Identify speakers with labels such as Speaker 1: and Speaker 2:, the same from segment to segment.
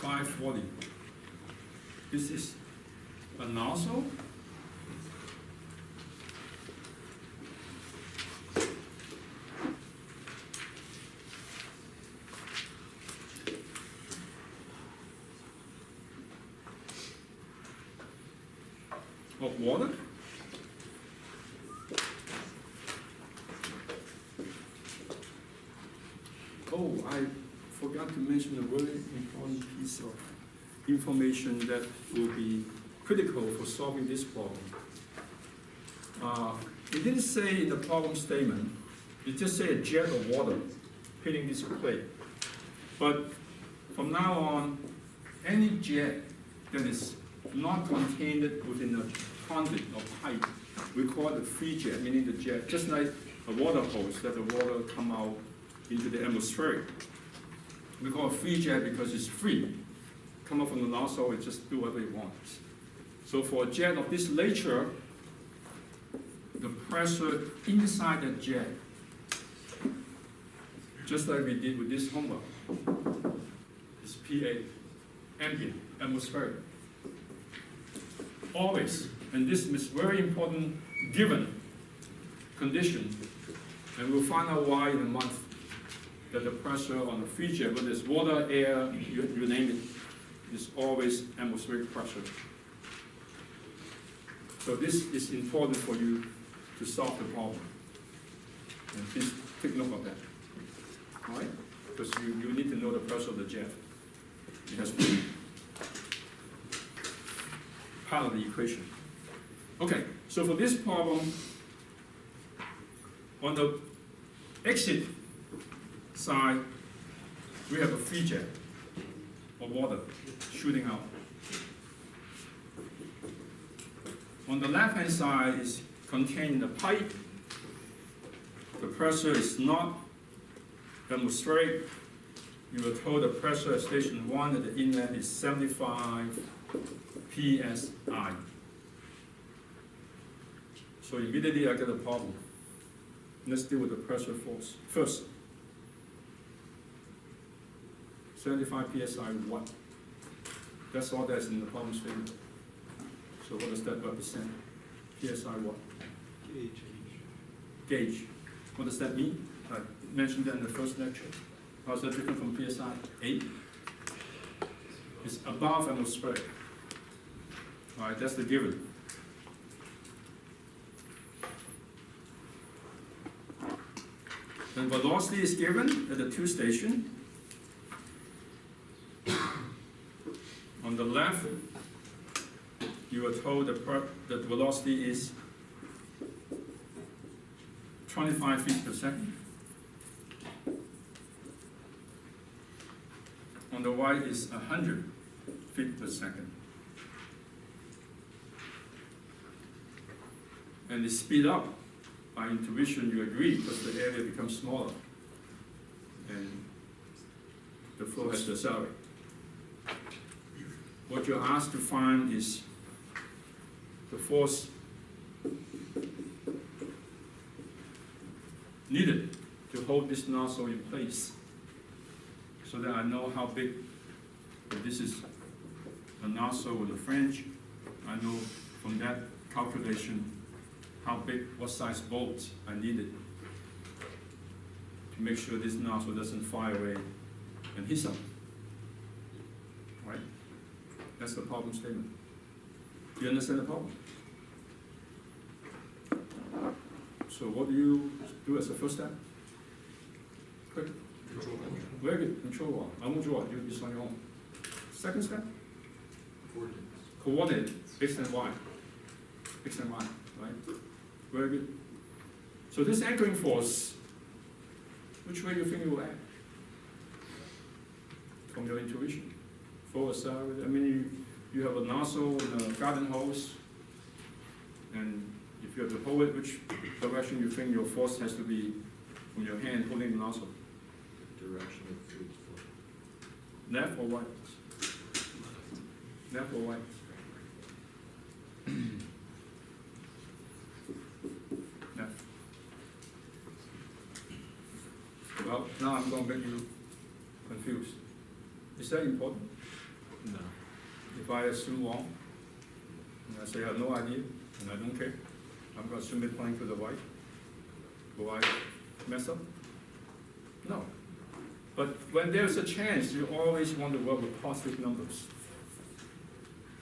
Speaker 1: 540. This is a nozzle. Of water. Oh, I forgot to mention a very important piece of information that will be critical for solving this problem. It didn't say in the problem statement, it just said a jet of water hitting this plate. But from now on, any jet that is not contained within a conduit or pipe, we call it a free jet, meaning the jet, just like a water hose that the water come out into the atmosphere. We call it free jet because it's free. Come up from the nozzle, it just do whatever it wants. So for a jet of this nature, the pressure inside the jet, just like we did with this homework, is PA, ambient, atmospheric. Always, and this is very important given condition, and we'll find out why in a month, that the pressure on the free jet, whether it's water, air, you name it, is always atmospheric pressure. So this is important for you to solve the problem. And please take note of that. All right? Because you need to know the pressure of the jet. It has to be part of the equation. Okay, so for this problem, on the exit side, we have a free jet of water shooting out. On the left-hand side is contained in the pipe. The pressure is not atmospheric. You were told the pressure at station 1 at the inlet is 75 psi. So immediately I get a problem. Let's deal with the pressure force first. 75 psi what? That's all that's in the problem statement. So what does that represent? PSI what?
Speaker 2: Gauge.
Speaker 1: Gauge. What does that mean? I mentioned that in the first lecture. How is that different from PSI? 8? It's above atmospheric. All right, that's the given. And velocity is given at the 2 station. On the left, you are told that velocity is 25 feet per second. On the right is 100 feet per second. And the speed up, by intuition you agree, because the area becomes smaller and the flow has to accelerate. What you're asked to find is the force needed to hold this nozzle in place, so that I know how big, if this is a nozzle with a flange, I know from that calculation how big, what size bolts I needed to make sure this nozzle doesn't fly away and hit something. Right? That's the problem statement. Do you understand the problem? So what do you do as a first step? Quick.
Speaker 2: Control point.
Speaker 1: Very good. Control one. I won't draw it. It's on your own. Second step?
Speaker 2: Coordinates.
Speaker 1: Coordinate X and Y. X and Y. Right? Very good. So this anchoring force, which way do you think it will act? From your intuition. Forward, side. I mean, you have a nozzle and a garden hose, and if you have to hold it, which direction you think your force has to be from your hand holding the nozzle?
Speaker 2: Direction of fluid flow.
Speaker 1: Left or right? Left or right? Left. Well, now I'm going to make you confused. Is that important?
Speaker 2: No.
Speaker 1: If I assume wrong, and I say I have no idea, and I don't care, I'm gonna assume it pointing to the right, will I mess up? No. But when there's a chance, you always want to work with positive numbers.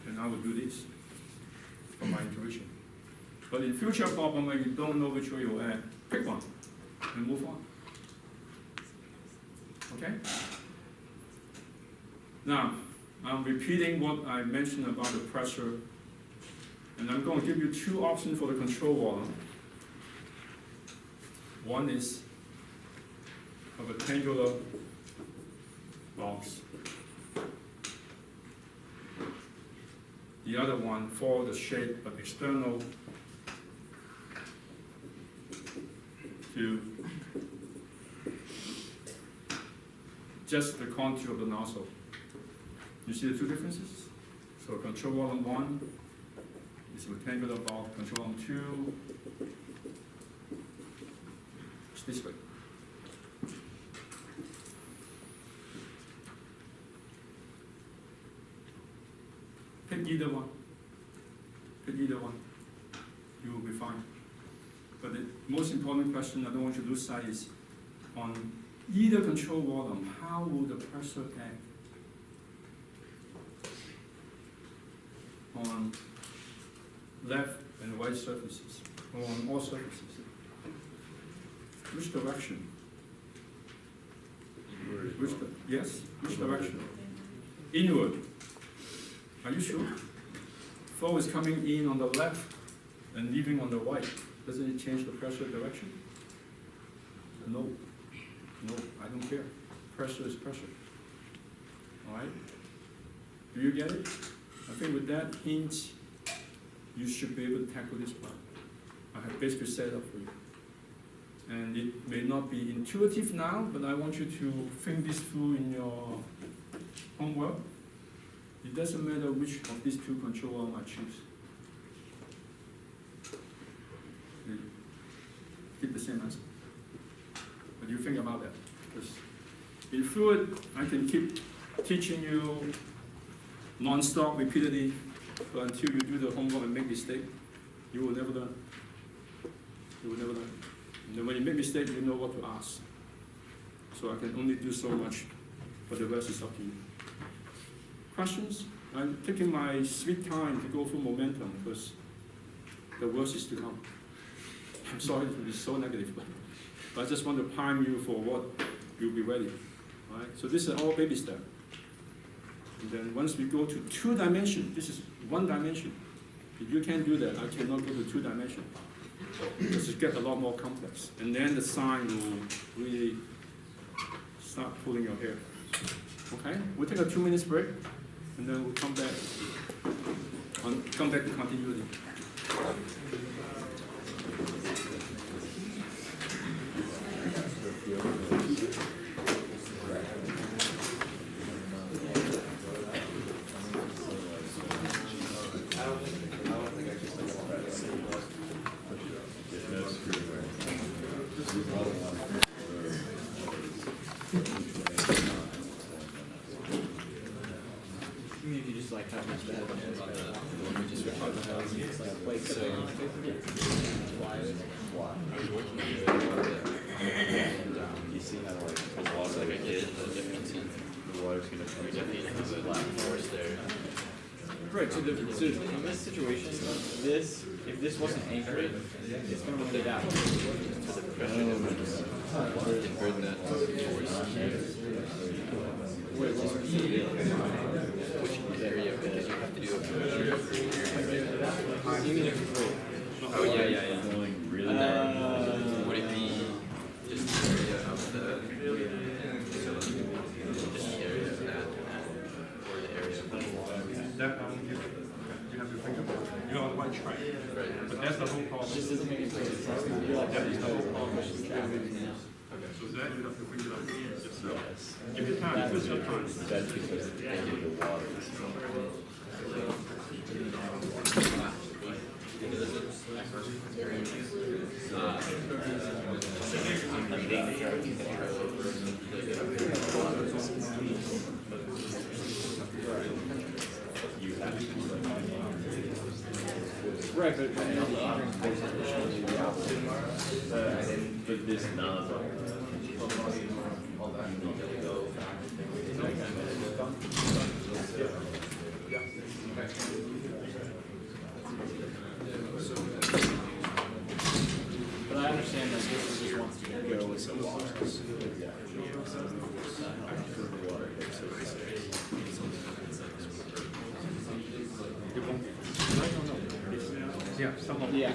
Speaker 1: And I will do this from my intuition. But in future problem, when you don't know which way you'll add, pick one and move on. Okay? Now, I'm repeating what I mentioned about the pressure, and I'm going to give you two options for the control volume. One is a rectangular box. The other one follow the shape of external to just the contour of the nozzle. You see the two differences? So control volume 1 is rectangular box, control volume 2 is this way. Pick either one. Pick either one. You will be fine. But the most important question I don't want you to lose sight is on either control volume, how will the pressure act on left and right surfaces, or on all surfaces? Which direction? Yes? Which direction? Inward. Are you sure? Flow is coming in on the left and leaving on the right. Doesn't it change the pressure direction? No. No, I don't care. Pressure is pressure. All right? Do you get it? I think with that hint, you should be able to tackle this part. I have basically set up for you. And it may not be intuitive now, but I want you to think this through in your homework. It doesn't matter which of these two control volumes I choose. You get the same answer. But you think about that. Because in fluid, I can keep teaching you non-stop, repeatedly, but until you do the homework and make mistake, you will never learn. You will never learn. And then when you make mistake, you know what to ask. So I can only do so much, but the rest is up to you. Questions? I'm taking my sweet time to go through momentum because the worst is to come. I'm sorry to be so negative, but I just want to prime you for what you'll be ready. All right? So this is all baby step. And then once we go to 2 dimension, this is 1 dimension. If you can't do that, I cannot go to 2 dimension. Because it gets a lot more complex. And then the sign will really start pulling your hair. Okay? We'll take a 2 minutes break, and then we'll come back to continuity.
Speaker 3: If you just like how much that we just were talking about, it's like so you see how like the water like the water's gonna come definitely has a black force there. Right, so in this situation, if this wasn't anchored, it's gonna run it out. So the pressure difference invert that force. Where it's which area, because you have to do a even if it's oh yeah.
Speaker 2: Going really
Speaker 3: Would it be just the area of the just the area of that or the area of the
Speaker 1: That you have to think about. You're on the right track.
Speaker 3: right.
Speaker 1: But that's the whole problem.
Speaker 3: Just doesn't make any sense.
Speaker 1: That is the whole problem. So that you have to figure out yourself. Give it time, give yourself time.
Speaker 2: That's because the edge of the water is
Speaker 3: Right, but there's additionally the opposite. But this non. But I understand that this just wants to go with the water.
Speaker 1: Yeah, some of
Speaker 3: Yeah.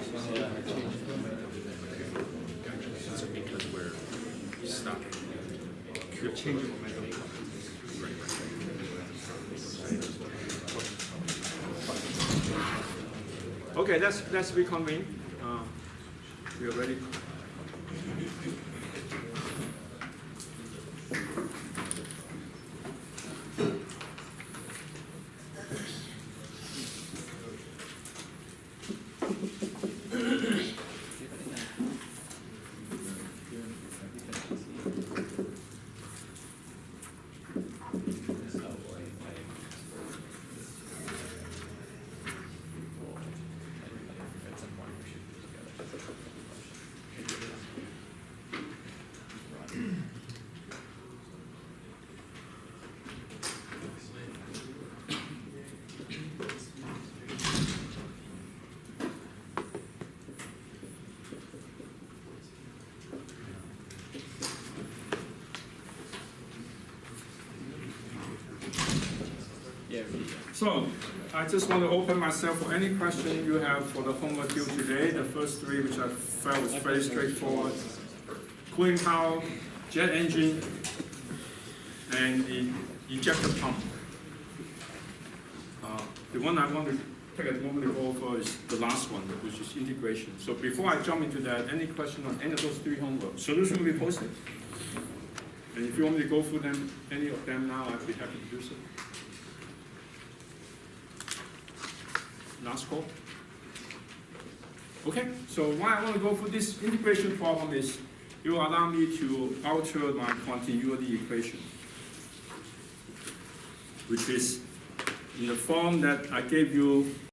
Speaker 1: That's because we're stuck. You're changing momentum. Okay, let's reconvene. We are ready.
Speaker 3: Yeah.
Speaker 1: So, I just want to open myself for any question you have for the homework due today. The first three, which I felt was very straightforward. Cooling tower, jet engine, and the ejector pump. The one I want to take a moment to go over is the last one, which is integration. So before I jump into that, any question on any of those three homework? Solution will be posted. And if you want me to go through them, any of them now, I'd be happy to do so. Last call. Okay, so why I want to go through this integration problem is it will allow me to alter my continuity equation, which is in the form that I gave you